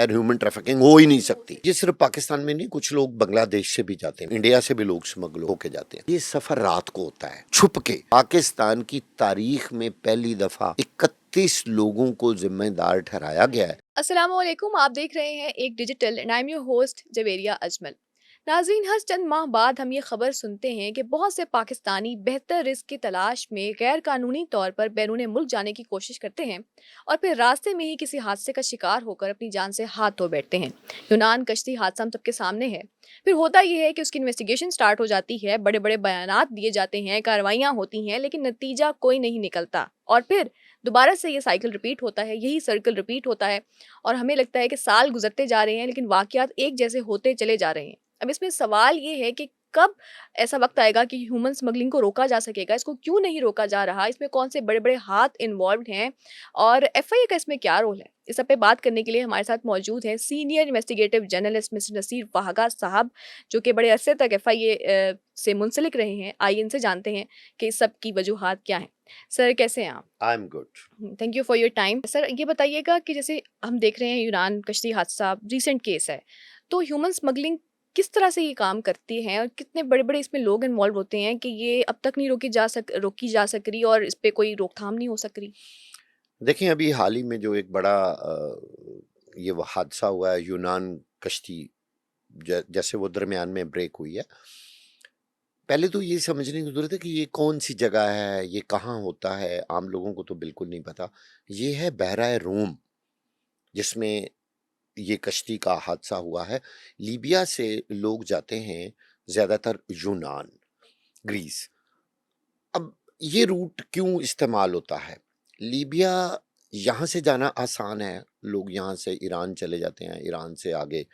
बगैर human trafficking हो ही नहीं सकती। ये सिर्फ पाकिस्तान में नहीं, कुछ लोग बांग्लादेश से भी जाते हैं, इंडिया से भी लोग स्मगल होके जाते हैं। ये सफर रात को होता है, छुप के। पाकिस्तान की तारीख में पहली दफा 31 लोगों को जिम्मेदार ठहराया गया है। अस्सलामुअलैकुम, आप देख रहे हैं एक digital and I am your host Javeria Ajmal. नाज़रीन, हर चंद माह बाद हम ये खबर सुनते हैं कि बहुत से पाकिस्तानी बेहतर रिस्क की तलाश में गैर कानूनी तौर पर बैरून मुल्क जाने की कोशिश करते हैं और फिर रास्ते में ही किसी हादसे का शिकार होकर अपनी जान से हाथ धो बैठते हैं। यूनान कश्ती हादसा हम सबके सामने है। फिर होता यह है कि उसकी इन्वेस्टिगेशन स्टार्ट हो जाती है, बड़े बड़े बयानात दिए जाते हैं, कार्रवाइयाँ होती हैं, लेकिन नतीजा कोई नहीं निकलता और फिर दोबारा से ये साइकिल रिपीट होता है, यही सर्कल रिपीट होता है और हमें लगता है कि साल गुजरते जा रहे हैं लेकिन वाकयात एक जैसे होते चले जा रहे हैं। अब इसमें सवाल ये है कि कब ऐसा वक्त आएगा कि ह्यूमन स्मगलिंग को रोका जा सकेगा, इसको क्यों नहीं रोका जा रहा, इसमें कौन से बड़े बड़े हाथ इन्वॉल्व हैं और एफआईए का इसमें क्या रोल है। इस सब पे बात करने के लिए हमारे साथ मौजूद है senior investigative journalist mister Naseer Wahga साहब, जो कि बड़े अरसे तक एफआईए से मुंसलिक रहे हैं। आइए इनसे जानते हैं कि इस सब की वजूहात क्या हैं। सर, कैसे हैं आप? I am good. Thank you for your time. Sir, ये बताइएगा कि जैसे हम देख रहे हैं यूनान कश्ती हादसा रिसेंट केस है, तो ह्यूमन स्मगलिंग किस तरह से ये काम करती है और कितने बड़े बड़े इसमें लोग इन्वॉल्व होते हैं कि ये अब तक नहीं रोकी जा सक रही और इस पे कोई रोकथाम नहीं हो सक रही। देखिए, अभी हाल ही में जो एक बड़ा ये वो हादसा हुआ है, यूनान कश्ती जैसे वो दरमियान में ब्रेक हुई है। पहले तो ये समझने की ज़रूरत है कि ये कौन-सी जगह है, ये कहाँ होता है, आम लोगों को तो बिल्कुल नहीं पता। ये है बहरा रूम, जिसमें ये कश्ती का हादसा हुआ है। लीबिया से लोग जाते हैं ज़्यादातर यूनान, ग्रीस। अब ये रूट क्यों इस्तेमाल होता है? लीबिया, यहाँ से जाना आसान है, लोग यहाँ से ईरान चले जाते हैं, ईरान से आगे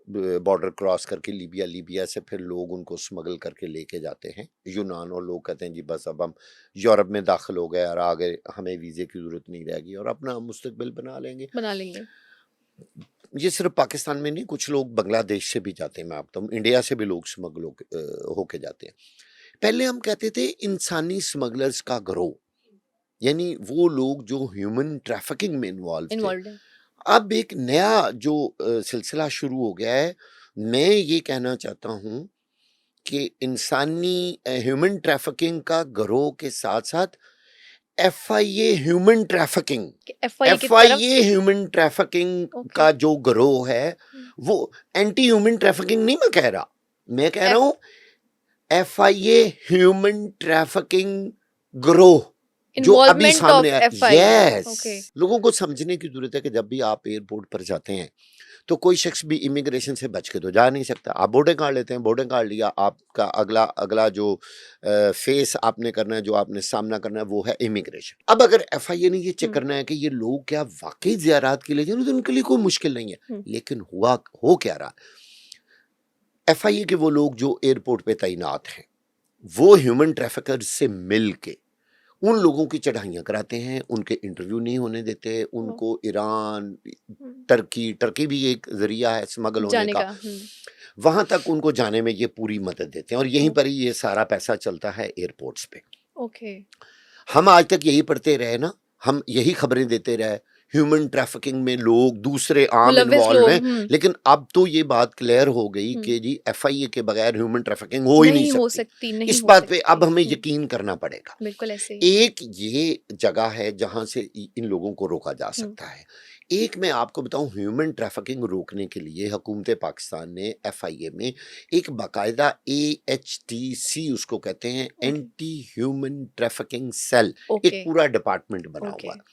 बॉर्डर क्रॉस करके लीबिया, लीबिया से फिर लोग उनको स्मगल करके लेके जाते हैं यूनान, और लोग कहते हैं जी बस अब हम यूरोप में दाखिल हो गए और आगे हमें वीज़े की ज़रूरत नहीं रहेगी और अपना मुस्तकबिल बना लेंगे। बना लेंगे। ये सिर्फ पाकिस्तान में नहीं, कुछ लोग बांग्लादेश से भी जाते हैं, मैं आपको बताऊँ, इंडिया से भी लोग स्मगल होके जाते हैं। पहले हम कहते थे इंसानी स्मगलर्स का गिरोह, यानी वो लोग जो ह्यूमन ट्रैफिकिंग में इन्वॉल्व थे। इन्वॉल्व है। अब एक नया जो सिलसिला शुरू हो गया है, मैं ये कहना चाहता हूँ कि इंसानी ह्यूमन ट्रैफिकिंग का गिरोह के साथ-साथ एफआईए ह्यूमन ट्रैफिकिंग, कि एफआईए की तरफ। FIA human trafficking okay. का जो गिरोह है, वो एंटी ह्यूमन ट्रैफिकिंग नहीं मैं कह रहा। मैं कह रहा एफ हूँ एफआईए ह्यूमन ट्रैफिकिंग गिरोह जो अभी इन्वॉल्वमेंट सामने ऑफ आया। एफआईए। ओके। यस, लोगों को समझने की जरूरत है कि जब भी आप एयरपोर्ट पर जाते हैं तो कोई शख्स भी इमिग्रेशन से बच के तो जा नहीं सकता। आप बोर्डिंग कार्ड लेते हैं, बोर्डिंग कार्ड लिया, आपका अगला अगला जो फेस आपने करना है, जो आपने सामना करना है, वो है इमिग्रेशन। अब अगर एफआईए ने ये चेक करना है कि ये लोग क्या वाकई ज़ियारत के लिए जाए, तो उनके लिए कोई मुश्किल नहीं है। लेकिन हुआ हो क्या रहा, एफआईए के वो लोग जो एयरपोर्ट पे तैनात हैं, वो ह्यूमन ट्रैफिकर्स से मिल के उन लोगों की चढ़ाइयाँ कराते हैं, उनके इंटरव्यू नहीं होने देते, उनको ईरान, टर्की भी एक ज़रिया है स्मगल होने जाने का, का। वहाँ तक उनको जाने में ये पूरी मदद देते हैं और यहीं पर ही ये सारा पैसा चलता है एयरपोर्ट्स पे। ओके। हम आज तक यही पढ़ते रहे ना, हम यही खबरें देते रहे, ह्यूमन ट्रैफिकिंग में लोग दूसरे आम मुलव्विस इन्वॉल्व लोग। हैं, लेकिन अब तो ये बात क्लियर हो गई कि जी एफआईए के बगैर ह्यूमन ट्रैफिकिंग हो ही नहीं नहीं हो सकती। सकती, नहीं इस हो बात पे अब सकती। हमें यकीन करना पड़ेगा। बिल्कुल ऐसे ही। एक ये जगह है जहां से इन लोगों को रोका जा सकता है। एक मैं आपको बताऊं, ह्यूमन ट्रैफिकिंग रोकने के लिए हुकूमत पाकिस्तान ने एफआईए में एक बाकायदा एएचटीसी, उसको कहते हैं okay. Anti human trafficking cell, एक ओके। पूरा डिपार्टमेंट बना ओके। हुआ है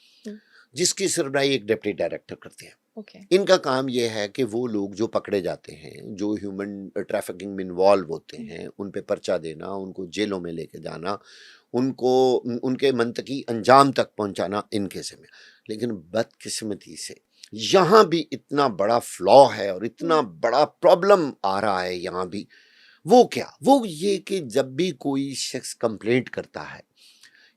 जिसकी सरबराही एक डिप्टी डायरेक्टर करते हैं। ओके। इनका काम यह है कि वो लोग जो पकड़े जाते हैं, जो ह्यूमन ट्रैफिकिंग में इन्वॉल्व होते हैं, उन पे पर्चा देना, उनको जेलों में लेके जाना, उनको उनके मंतकी अंजाम तक पहुंचाना इनके ज़िम्मे। लेकिन बदकिस्मती से यहाँ भी इतना बड़ा फ्लॉ है और इतना बड़ा प्रॉब्लम आ रहा है यहाँ भी। वो क्या, वो ये कि जब भी कोई शख्स कंप्लेंट करता है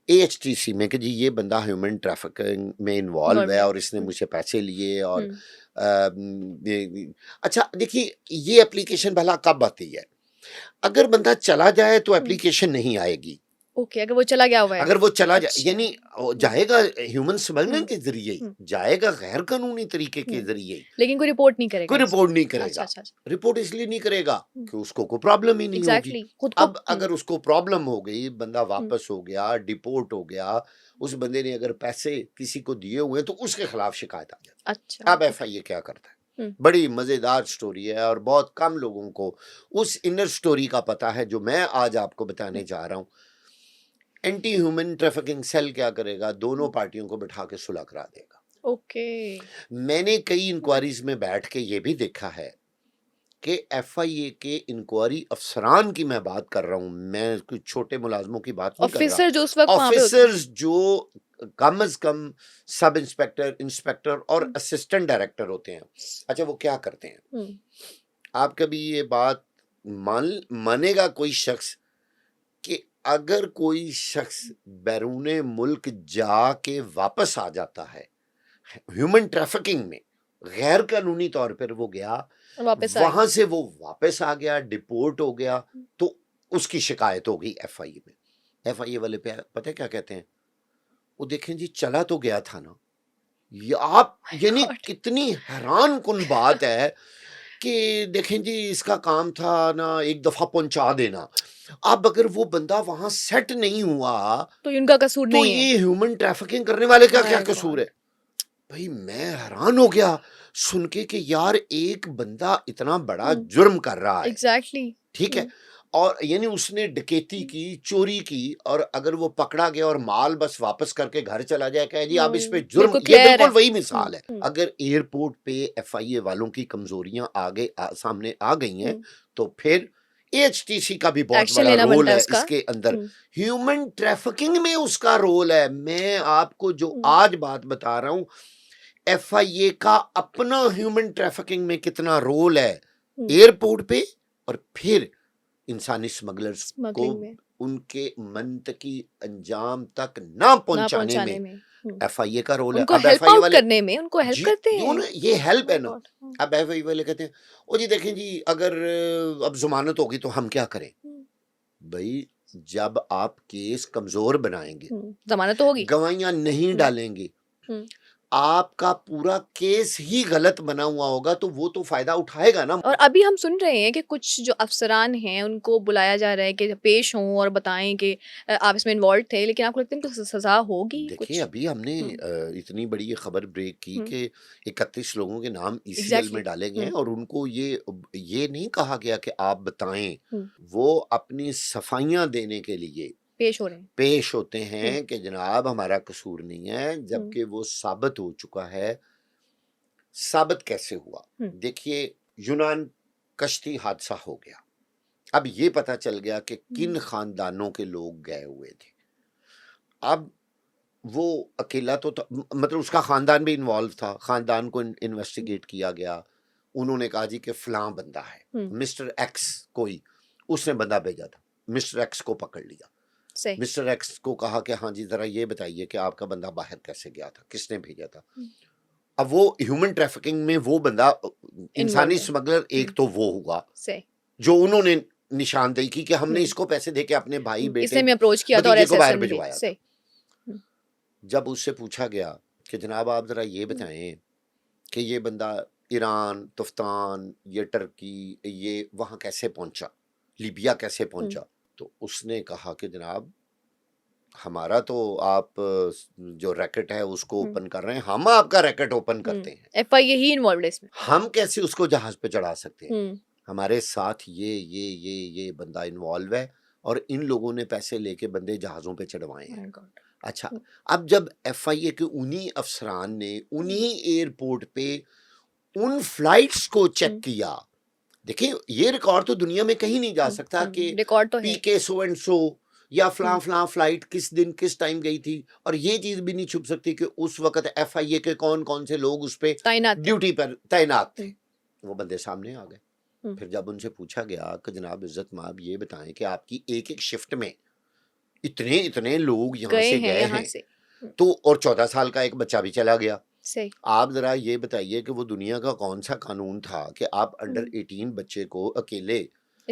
एएचटीसी में कि जी ये बंदा ह्यूमन ट्रैफिकिंग में इन्वॉल्व इन्वॉल्व है है। और इसने मुझसे पैसे लिए और हम्म। अच्छा देखिए, ये एप्लीकेशन भला कब आती है? अगर बंदा चला जाए तो एप्लीकेशन नहीं आएगी, ओके, अगर वो चला गया हुआ है। अगर वो चला जाए, अच्छा। यानी वो जाएगा ह्यूमन स्मगलिंग हुँ, के ज़रिए ही, हुँ, जाएगा गैर कानूनी तरीके के हुँ। ज़रिए ही। लेकिन कोई रिपोर्ट नहीं करेगा कोई इस रिपोर्ट नहीं अच्छा, करेगा। अच्छा, अच्छा। रिपोर्ट इसलिए नहीं करेगा हुँ, कि उसको कोई प्रॉब्लम ही नहीं होगी। एग्ज़ैक्टली खुद को अब अगर उसको प्रॉब्लम हो गई, बंदा हुँ, वापस हो गया, डिपोर्ट हो गया, उस बंदे ने अगर पैसे किसी को दिए हुए हैं, तो उसके खिलाफ शिकायत आ जाती अच्छा, है। अब ओके। एफआईए क्या करता है? हुँ, बड़ी मज़ेदार स्टोरी है और बहुत कम लोगों को उस इनर स्टोरी का पता है जो मैं आज आपको हुँ, बताने जा रहा हूँ। एंटी ह्यूमन ट्रैफिकिंग सेल क्या करेगा? दोनों हुँ, पार्टियों को बिठा के सुलह करा देगा। ओके। मैंने कई हुँ, इंक्वायरीज में बैठ के ये भी देखा है कि एफआईए के इंक्वायरी अफसरान की मैं बात कर रहा हूँ, मैं कुछ छोटे मुलाजमों की बात नहीं कर ऑफ़िसर रहा। जो उस वक़्त वहाँ पे होते हैं। ऑफिसर्स जो कम अज कम सब इंस्पेक्टर, इंस्पेक्टर और हुँ, असिस्टेंट डायरेक्टर होते हैं। अच्छा, वो क्या करते हैं? हुँ, आप कभी ये बात मानेगा कोई शख्स कि अगर कोई शख्स बैरूने मुल्क जाके वापस आ जाता है ह्यूमन ट्रैफिकिंग में, गैर कानूनी तौर पर वो गया, वापस आ वहां गया। से वो वापस आ गया, डिपोर्ट हो गया, हुँ, तो उसकी शिकायत हो गई एफआईए में। एफआईए वाले पे पता है क्या कहते हैं? वो देखें जी, चला तो गया था ना। ये आप, माय यानी गॉड! कितनी हैरान कुन बात है कि देखें जी, इसका काम था ना एक दफा पहुंचा देना। अब अगर वो बंदा वहां सेट नहीं हुआ, तो इनका कसूर तो नहीं है। ये ह्यूमन ट्रैफिकिंग करने वाले का क्या माय कसूर गॉड! है? भाई मैं हैरान हो गया सुन के कि यार, एक बंदा इतना बड़ा हुँ, जुर्म कर रहा है, एग्ज़ैक्टली। ठीक है, हुँ, और यानी उसने डकैती हुँ, की, चोरी की, और अगर वो पकड़ा गया और माल बस वापस करके घर चला जाए, कहे जी अब इस पे जुर्म, बिल्कुल ये क्लियर है। बिल्कुल वही हुँ, मिसाल है। हुँ, अगर एयरपोर्ट पे एफआईए वालों की कमजोरियां आगे सामने आ गई हैं, हुँ, तो फिर एएचटीसी का भी बहुत एक्शन बड़ा लेना रोल बनता है है उसका। इसके अंदर। हुँ, ह्यूमन ट्रैफिकिंग में उसका रोल है। मैं आपको जो हुँ, आज बात बता रहा हूं, एफआईए का अपना ह्यूमन ट्रैफिकिंग में कितना रोल है हुँ, एयरपोर्ट पे, और फिर इंसानी स्मगलर्स को स्मगलिंग में, उनके मंतकी अंजाम तक ना ना पहुंचाने में पहुँचाने में। हुँ, एफआईए का रोल है। उनको अब हेल्प एफआईए आउट वाले, करने में, उनको हेल्प जी करते क्यों हैं। ना, ये हेल्प है माय ना। गॉड! हुँ, अब एफआईए वाले कहते हैं, ओ जी देखें जी, अगर अब जमानत होगी तो हम क्या करें? हुँ, भाई, जब आप केस कमजोर बनाएंगे, हुँ, ज़मानत तो होगी। गवाहियां नहीं हुँ, डालेंगे, हुँ। आपका पूरा केस ही गलत बना हुआ होगा, तो वो तो फायदा उठाएगा ना। और अभी हम सुन रहे हैं कि कुछ जो अफ़सरान हैं, उनको बुलाया जा रहा है कि पेश हों और बताएँ कि आप इसमें इन्वॉल्व थे, लेकिन आपको लगता है इनको सज़ा होगी देखिए, कुछ? अभी हमने हुँ, इतनी बड़ी ये खबर ब्रेक की हुँ, कि 31 लोगों के नाम ईसीएल में एग्ज़ैक्टली। डाले गए हैं, हुँ, और उनको ये नहीं कहा गया कि आप बताएं। हुँ, वो अपनी सफाइयां देने के लिए पेश हो रहे हैं। पेश होते हुँ, हैं कि जनाब हमारा कसूर नहीं है, हुँ, जबकि वो साबित हो चुका है। साबित कैसे हुआ? हुँ, देखिए, यूनान कश्ती हादसा हो गया। अब ये पता चल गया कि हुँ, किन खानदानों के लोग गए हुए थे। अब वो अकेला तो मतलब उसका खानदान भी इन्वॉल्व था। खानदान को हुँ, इन्वेस्टिगेट किया गया। उन्होंने कहा जी कि फलां बंदा है, हुँ, मिस्टर एक्स कोई, उसने बंदा भेजा था। मिस्टर एक्स को पकड़ लिया। सही। मिस्टर एक्स को कहा कि हाँ जी, जरा ये बताइए कि आपका बंदा बाहर कैसे गया था, किसने भेजा था। हुँ, अब वो ह्यूमन ट्रैफिकिंग में वो बंदा, इंसानी इन्वॉल्व्ड है। स्मगलर एक हुँ, तो वो हुआ सही। जो उन्होंने निशानदेही की कि हमने हुँ, इसको पैसे दे के अपने भाई, इसने बेटे, हमें अप्रोच किया था और भतीजे को बाहर ऐसे-ऐसे मिले। भिजवाया था। सही। हुँ, जब उससे पूछा गया कि जनाब आप ज़रा ये हुँ, बताएं कि ये बंदा ईरान, तुफ्तान, ये टर्की, ये वहाँ कैसे पहुँचा, लीबिया कैसे हुँ, पहुँचा, तो उसने कहा कि जनाब हमारा तो आप जो रैकेट है उसको हुँ, ओपन कर रहे हैं, हम आपका रैकेट ओपन हुँ, करते हैं, एफआईए ही इन्वॉल्व्ड है इसमें। हम कैसे उसको जहाज़ पे चढ़ा सकते हैं? हुँ, हमारे साथ ये बंदा इन्वॉल्व है, और इन लोगों ने पैसे लेके बंदे जहाज़ों पे चढ़वाए हैं। My God! अच्छा, हुँ, अब जब एफआईए के उन्हीं अफसरान ने हुँ, उन्हीं एयरपोर्ट पे उन फ्लाइट्स को चेक हुँ, किया, देखिए ये रिकॉर्ड तो दुनिया में कहीं नहीं जा हुँ, सकता कि हुँ, रिकॉर्ड तो है। पीके सो एंड सो या हुँ, फलां फ्लाइट किस दिन किस टाइम गई थी, और ये चीज़ भी नहीं छुप सकती कि उस वक़्त एफआईए के कौन-कौन से लोग उस पे तैनात थे। ड्यूटी पर तैनात थे। हुँ, वो बंदे सामने आ गए। हुँ, फिर जब उनसे पूछा गया कि जनाब इज़्ज़त माब ये बताएँ कि आपकी एक-एक शिफ्ट में इतने-इतने लोग यहाँ गए से हैं गए यहाँ हैं, से। हुँ, तो और 14 साल का एक बच्चा भी चला गया। सही। आप ज़रा ये बताइए कि वो दुनिया का कौन-सा कानून था कि आप अंडर हुँ, 18 बच्चे को अकेले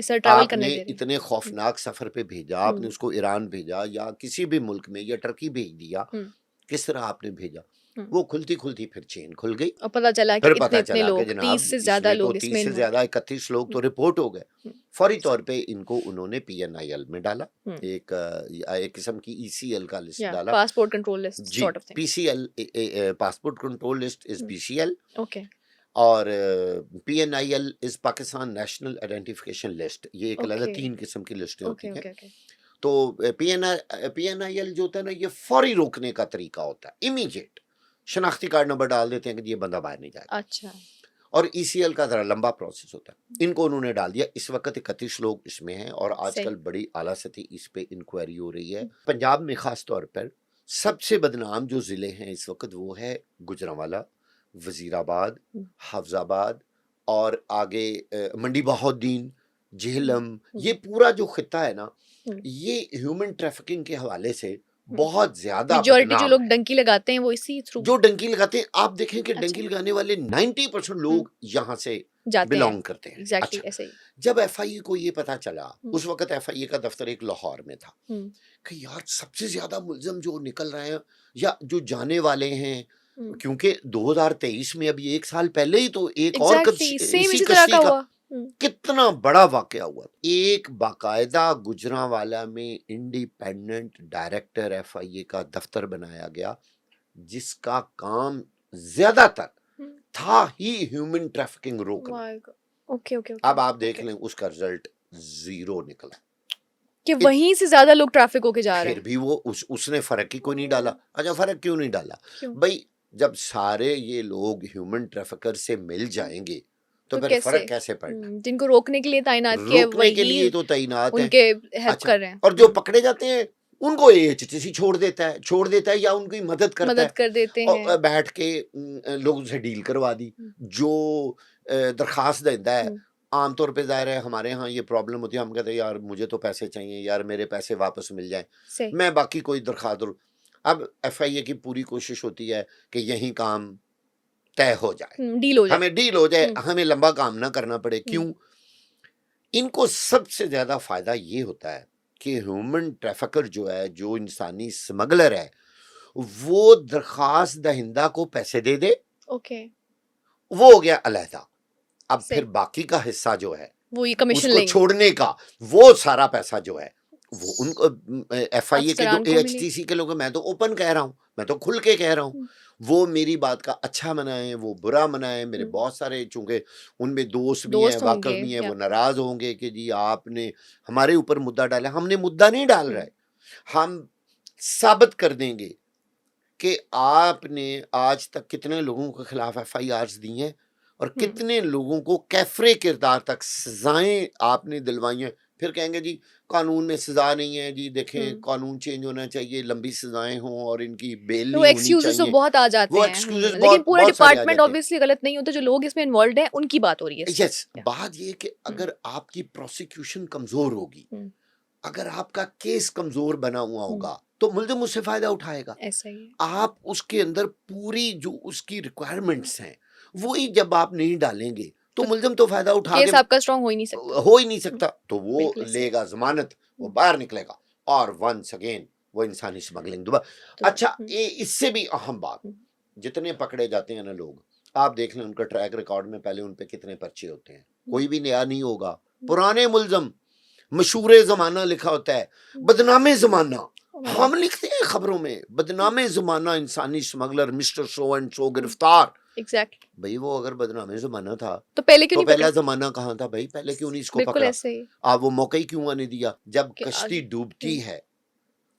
इसे ट्रैवल करने आपने दे रही। इतने खौफनाक सफर पे भेजा, आपने हुँ, उसको ईरान भेजा या किसी भी मुल्क में या टर्की भेज दिया, हुँ, किस तरह आपने भेजा? हुँ। वो खुलती-खुलती फिर चेन खुल गई। और पता चला कि फिर पता इतने-इतने चला कि लोग, 30 जनाब से ज़्यादा इसमें तो लोग इसमें 30 से इन्वॉल्व ज़्यादा हैं। 31 लोग हुँ, तो रिपोर्ट हो गए। हुँ, फौरी तौर सही। पे इनको उन्होंने पीएनआईएल में डाला। हुँ, एक किस्म की ईसीएल का लिस्ट या डाला। पासपोर्ट कंट्रोल लिस्ट जी, sort of thing. PCL passport control list is hmm, PCL okay, और PNIL is Pakistan national identification list. ये एक अलग ओके, 3 किस्म की लिस्टें होती ओके, हैं। Okay, okay. तो पीएनआईएल जो होता है ना, ये फौरी रोकने का तरीका होता है, इमीडिएट। शनाख्ती कार्ड नंबर डाल देते हैं कि ये बंदा बाहर नहीं जाएगा। अच्छा। और ईसीएल का ज़रा लंबा प्रोसेस होता है। इनको उन्होंने डाल दिया। इस वक़्त 31 लोग इसमें हैं और आजकल सही। बड़ी आला सतही इस पे इंक्वायरी हो रही है। हुँ, पंजाब में ख़ास तौर पर सबसे बदनाम जो ज़िले हैं इस वक़्त वो है गुजरांवाला, वज़ीराबाद, हुँ, हफ्ज़ाबाद और आगे मंडी बहाउद्दीन, हुँ, जेहलम, ये हुँ, पूरा जो ख़ित्ता है ना, हुँ, ये ह्यूमन ट्रैफ़िकिंग के हवाले से हुँ। बहुत ज़्यादा मेजॉरिटी जो बदनाम लोग है। डंकी लगाते हैं वो इसी थ्रू। जो डंकी लगाते हैं, आप देखें कि अच्छा। डंकी लगाने वाले 90% हुँ, लोग यहाँ से जाते हैं। बिलॉन्ग करते हैं। एग्ज़ैक्टली अच्छा, ऐसे ही। जब एफआईए को ये पता चला, हुँ, उस वक़्त एफआईए का दफ्तर एक लाहौर में था, हुँ, कि यार सबसे ज़्यादा मुल्ज़िम जो निकल रहे हैं या जो जाने वाले हैं, हुँ। क्योंकि 2023 में अभी 1 साल पहले ही तो एक और एग्ज़ैक्टली सेम इसी इसी तरह कश्ती का का हुआ। हुँ, कितना बड़ा वाक़या हुआ। एक बाकायदा गुजरांवाला में इंडिपेंडेंट डायरेक्टर एफआईए का दफ्तर बनाया गया, जिसका काम ज़्यादातर हुँ। था ही ह्यूमन ट्रैफिकिंग रोकना। My God! ओके, ओके, अब ओके, आप देख ओके। लें उसका रिजल्ट ज़ीरो निकला। कि इत वहीं से ज़्यादा लोग ट्रैफ़िक होके जा रहे फिर हैं। भी वो उसने फ़र्क ही कोई नहीं डाला। ओह! अच्छा, फ़र्क क्यों नहीं डाला? क्यों? भई जब सारे ये लोग ह्यूमन ट्रैफिकर से मिल हुँ, जाएँगे, तो तो फिर कैसे? फ़र्क कैसे पड़ना है? जिनको रोकने के लिए तैनात किया है रोकने के लिए वही तो तैनात हैं। उनके हेल्प अच्छा, कर रहे हैं। और जो पकड़े जाते हैं, उनको एएचटीसी छोड़ देता है या उनकी मदद करता मदद है। कर देते और हैं। बैठ के लोगों से डील करवा दी। हुँ, जो दरख़्वास्त देता है, हुँ, आम तौर पे ज़ाहिर है हमारे यहाँ ये प्रॉब्लम होती है, हम कहते हैं यार मुझे तो पैसे चाहिए, यार मेरे पैसे वापस मिल जाएँ, सही। मैं बाकी कोई दरख़्वास्त दूँ। अब एफआईए की पूरी कोशिश होती है कि यहीं काम तय हो जाए, डील हो जाए। हमें डील हो जाए, हुँ, हमें लंबा काम ना करना पड़े। हुँ, क्यों? इनको सबसे ज़्यादा फ़ायदा ये होता है कि ह्यूमन ट्रैफ़िकर जो है, जो इंसानी स्मगलर है, वो दरख़्वास्त दहिंदा को पैसे दे दे, ओके, वो हो गया अलहदा। अब फिर सही। बाकी का हिस्सा जो है, वो ये कमीशन उसको लेंगे। छोड़ने का, वो सारा पैसा जो है, वो उनको एफआईए के जो अफ़सरान को मिले। एएचटीसी के लोग हैं, मैं तो ओपन कह रहा हूँ, मैं तो खुल के कह रहा हूँ, हुँ, वो मेरी बात का अच्छा मनाएँ, वो बुरा मनाएँ। मेरे हुँ, बहुत सारे चूँकि उनमें दोस्त भी हैं, दोस्त वाक़िफ़ होंगे भी हैं, या वो नाराज़ होंगे कि जी आपने हमारे ऊपर मुद्दा डाला। हमने मुद्दा नहीं डाल हुँ, रहे, हम साबित कर देंगे कि आपने आज तक कितने लोगों के खिलाफ एफआईआर्स दी हैं और हुँ, कितने लोगों को कैफरे किरदार तक सजाएं आपने दिलवाई हैं। फिर कहेंगे जी कानून में सजा नहीं है, जी देखें हुँ। कानून चेंज होना चाहिए, लंबी सजाएं हों और इनकी बेल तो नहीं होनी एक्सक्यूज़ेज़ तो चाहिए। बहुत आ जाते वो हैं। एक्सक्यूजेस लेकिन बहुत पूरा बहुत सारे आ डिपार्टमेंट जाते हैं। ऑब्वियसली गलत नहीं होता, जो लोग इसमें इन्वॉल्व्ड हैं, उनकी बात हो रही है इस वक़्त। यस, या बात ये कि हुँ, अगर आपकी प्रोसिक्यूशन कमजोर होगी, हुँ, अगर आपका केस कमजोर बना हुआ हुँ, होगा, तो मुल्ज़िम उससे फायदा उठाएगा। ऐसा ही है। आप उसके अंदर पूरी जो उसकी रिक्वायरमेंट्स हैं, वही जब आप नहीं डालेंगे, तो तो मुल्ज़िम तो फ़ायदा उठा के केस आपका स्ट्रॉन्ग हो ही नहीं सकता। हो ही नहीं हुँ, सकता। तो वो बिल्कुल ऐसे ही। लेगा ज़मानत, वो हुँ, बाहर निकलेगा और वन्स अगेन वो इंसानी स्मगलिंग दोबारा। तो अच्छा, हुँ, इससे भी अहम बात, हुँ, जितने पकड़े जाते हैं ना लोग, आप देख लें उनका ट्रैक रिकॉर्ड में पहले उन पे कितने पर्चे होते हैं। हुँ, कोई भी नया नहीं होगा, हुँ, पुराने मुल्ज़िम, मशहूरे ज़माना लिखा होता है, हुँ। बदनामे ज़माना। Oh my god! हम लिखते हैं खबरों में, हुँ, बदनामे ज़माना इंसानी smuggler mister so and so हुँ, गिरफ्तार। एग्ज़ैक्टली। भई वो अगर बदनामे ज़माना था, तो पहले क्यों तो नहीं पहला पकड़े? ज़माना कहाँ था भई? पहले क्यों नहीं इसको बिल्कुल पकड़ा? ऐसे ही आप वो मौका ही क्यों आने दिया? जब कि कश्ती आगे डूबती हुँ, है,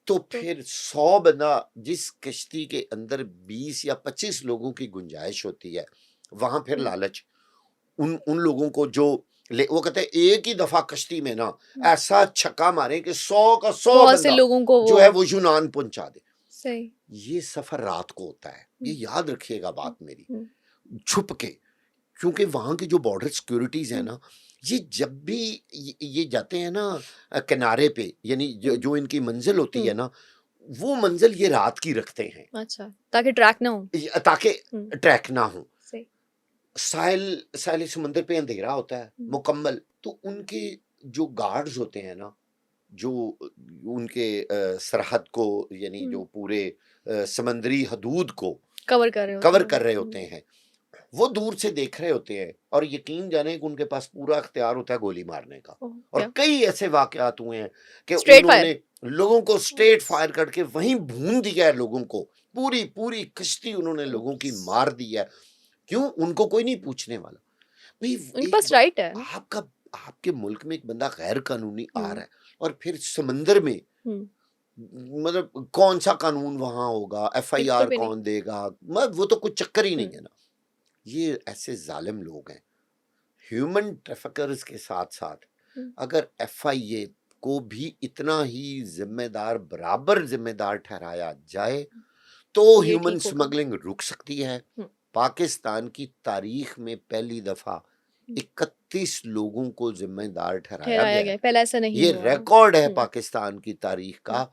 तो तो फिर 100 बंदा, जिस कश्ती के अंदर 20 या 25 लोगों की गुंजाइश होती है, वहाँ फिर हुँ, लालच। उन उन लोगों को जो वो कहते हैं एक ही दफ़ा कश्ती में ना हुँ। ऐसा छक्का मारें कि 100 का 100 बहुत से बंदा लोगों को वो जो है वो यूनान पहुँचा दे। सही। ये सफ़र रात को होता है, ये हुँ, याद रखिएगा हुँ, बात मेरी, हुँ, छुप के। क्योंकि वहाँ की जो बॉर्डर सिक्योरिटीज़ है हुँ, ना, ये जब भी ये जाते हैं ना किनारे पे, यानी जो हुँ, जो इनकी मंज़िल होती है हुँ। ना, वो मंज़िल ये रात की रखते हैं, अच्छा, ताकि ट्रैक ना हो। ताकि हुँ, ट्रैक ना हो। सही। साहिल साहिल समुंदर पे अंधेरा होता है हुँ, मुकम्मल, तो उनके जो गार्ड्स होते हैं ना, जो उनके सरहद को यानी जो पूरे समंदरी हदूद को कवर कर रहे होते कवर हैं कर रहे वो। होते हैं, वो दूर से देख रहे होते हैं और यकीन जाने कि उनके पास पूरा इख्तियार होता है गोली मारने का। ओह, और क्या कई ऐसे वाकयात हुए हैं कि स्ट्रेट फायर। उन्होंने लोगों को स्ट्रेट फायर करके वहीं भून दिया है, लोगों को पूरी पूरी कश्ती उन्होंने लोगों की मार दी है। क्यों? उनको कोई नहीं पूछने वाला। भाई उनके एक पास राइट है। आपका आपके मुल्क में एक बंदा गैर कानूनी आ हम्म, रहा है और फिर समंदर में, हम्म, मतलब कौन सा कानून वहां होगा, बिल्कुल एफआईआर भी नहीं। कौन देगा, मतलब वो तो कुछ चक्कर ही नहीं हम्म, है ना। ये ऐसे जालिम लोग हैं। ह्यूमन ट्रैफिकर्स के साथ साथ हम्म, अगर एफआईए को भी इतना ही जिम्मेदार, बराबर जिम्मेदार ठहराया जाए तो तो ये ह्यूमन ठीक होगा। स्मगलिंग रुक सकती है। हम्म, पाकिस्तान की तारीख में पहली दफा हम्म, 31 लोगों को जिम्मेदार ठहराया ठहराया गया गया है। है, पहले ऐसा नहीं ये हुआ। रिकॉर्ड है हम्म, पाकिस्तान की तारीख हम्म, का।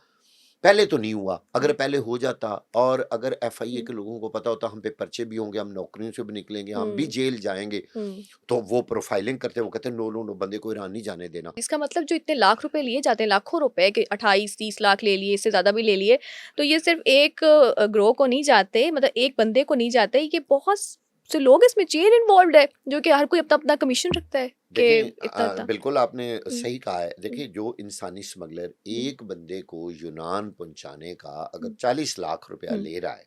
पहले तो नहीं हुआ, अगर हम्म, पहले हो जाता और अगर एफआईए हम्म, के लोगों को पता होता हम पे पर्चे भी होंगे, हम नौकरियों से भी निकलेंगे, हम भी हम्म, जेल जाएंगे, हम्म। तो वो प्रोफाइलिंग करते, वो कहते नो नो नो, बंदे को ईरान नहीं जाने देना। इसका मतलब जो इतने लाख रुपए लिए जाते हैं, लाखों रुपए कि 28-30 लाख ले लिए, इससे ज़्यादा भी ले लिए, तो ये सिर्फ एक ग्रोह को नहीं जाते, मतलब एक बंदे को नहीं जाते, ये बहुत से लोग इसमें चेन इन्वॉल्व्ड है, जो कि हर कोई अपना-अपना कमीशन रखता है कि देखें, इतना-इतना। बिल्कुल आपने हुँ, सही कहा है। हुँ, देखिए, जो इंसानी स्मगलर हुँ, एक बंदे को यूनान पहुंचाने का अगर हुँ, 40 लाख रुपया हुँ, ले रहा है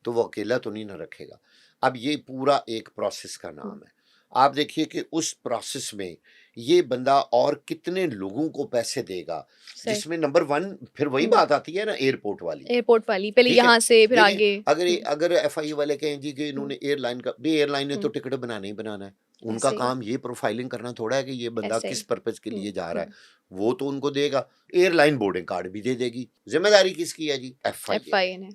तो वो अकेला तो नहीं ना रखेगा। अब ये पूरा एक प्रोसेस का हुँ, नाम है। आप देखिए कि उस प्रोसेस में ये बंदा और कितने लोगों को पैसे देगा, सही। जिसमें नंबर वन फिर वही हुँ, बात आती है ना, एयरपोर्ट वाली। एयरपोर्ट वाली, पहले ठीक है, यहाँ से फिर देखें, आगे। अगर हुँ, अगर एफआई वाले कहें जी कि हुँ, इन्होंने एयरलाइन का भी, एयरलाइन ने तो हुँ, टिकट बनाना ही बनाना है। उनका ऐसे ही, काम ये प्रोफाइलिंग करना थोड़ा है कि ये बंदा ऐसे किस ही। पर्पज के हुँ, लिए जा रहा है। हुँ, वो तो उनको देगा, एयरलाइन बोर्डिंग कार्ड भी दे देगी। जिम्मेदारी किसकी है जी? एफआईए की। एफआईए ने,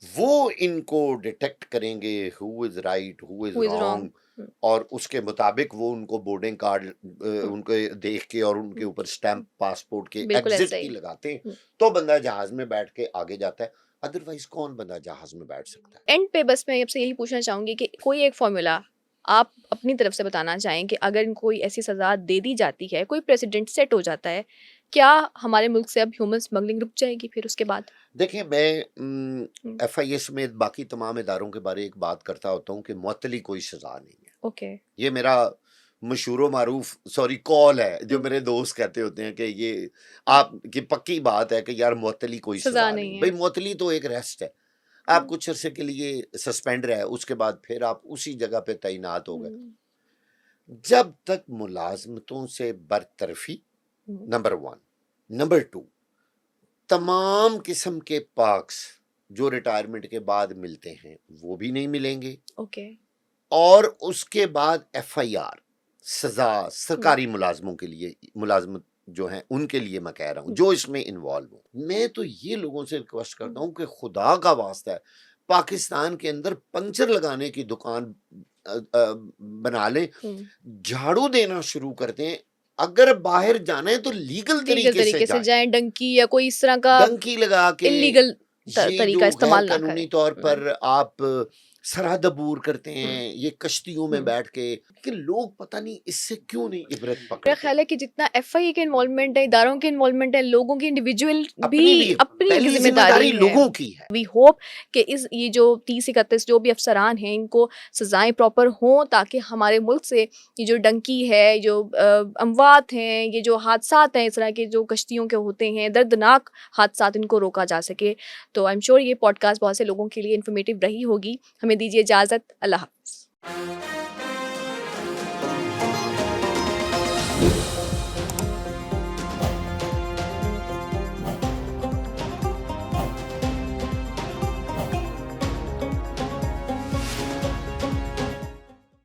वो इनको डिटेक्ट करेंगे who is right who is who is wrong. Wrong, हुँ, और उसके मुताबिक वो उनको बोर्डिंग कार्ड हुँ, उनके देख के और उनके हुँ, ऊपर हुँ, स्टैंप पासपोर्ट के बिल्कुल एग्जिट ऐसा की ही। लगाते हैं, हुँ। तो बंदा जहाज में बैठ के आगे जाता है। अदरवाइज कौन बंदा जहाज में बैठ सकता है? एंड पे बस मैं आपसे यही पूछना चाहूँगी कि कोई एक फ़ॉर्मूला आप अपनी तरफ से बताना चाहें कि अगर इनको कोई ऐसी सज़ा दे दी जाती है, कोई प्रेसिडेंट सेट हो जाता है, क्या हमारे मुल्क से अब ह्यूमन स्मगलिंग रुक जाएगी फिर उसके बाद? देखिए, मैं हुँ, एफआईए समेत बाकी तमाम इदारों के बारे एक बात करता होता हूँ कि मुअत्तली कोई सजा नहीं है। ओके। ये मेरा मशहूर मारूफ सॉरी कॉल है, जो हुँ, मेरे दोस्त कहते होते हैं कि ये हुँ, आपकी पक्की बात है कि यार मुअत्तली कोई सज़ा सजा नहीं नहीं। है। भाई मुअत्तली तो एक रेस्ट है। आप हुँ, कुछ अरसे के लिए सस्पेंड रहे, उसके बाद फिर आप उसी जगह पे तैनात हो गए। हुँ, जब तक मुलाजमतों से बरतरफी, हुँ, नंबर वन। नंबर टू, तमाम किस्म के पार्क्स जो रिटायरमेंट के बाद मिलते हैं वो भी नहीं मिलेंगे। ओके। और उसके बाद एफआईआर, सजा हुँ, सरकारी मुलाजमों के लिए, मुलाजमत जो हैं उनके लिए मैं कह रहा हूँ हुँ, जो इसमें इन्वॉल्व हो। मैं तो ये लोगों से रिक्वेस्ट करता हुँ, हूँ कि खुदा का वास्ता है, पाकिस्तान के अंदर पंचर लगाने की दुकान बना लें, हुँ। झाड़ू देना शुरू कर दें। अगर बाहर जाना है तो लीगल लीगल तरीके से तरीके से जाएं, जाएँ, डंकी या कोई इस तरह का डंकी लगा के। इल्लीगल ये तरीका जो गैर इस्तेमाल ना करें। कानूनी तौर हुँ, पर आप सरहद अबूर करते हुँ, हैं, ये कश्तियों में हुँ। बैठ के, कि लोग पता नहीं इससे क्यों नहीं इबरत मेरा पकड़ते। ख्याल है कि जितना एफआईए के इन्वॉल्वमेंट है, इदारों के इन्वॉल्वमेंट है, लोगों की इंडिविजुअल भी अपनी भी अपनी एक पहली ज़िम्मेदारी जिम्मेदारी है। लोगों की है। वी होप कि इस ये जो 30-31 जो भी अफसरान हैं, इनको सज़ाएँ प्रॉपर हों ताकि हमारे मुल्क से ये जो डंकी है, जो अमवात हैं, ये जो हादसात हैं, इस तरह के जो कश्तियों के होते हैं, दर्दनाक हादसात, इनको रोका जा सके। तो आई एम श्योर ये पॉडकास्ट बहुत से लोगों के लिए इन्फॉर्मेटिव रही होगी। हमें दीजिए इजाज़त। अल्लाह हाफ़िज़।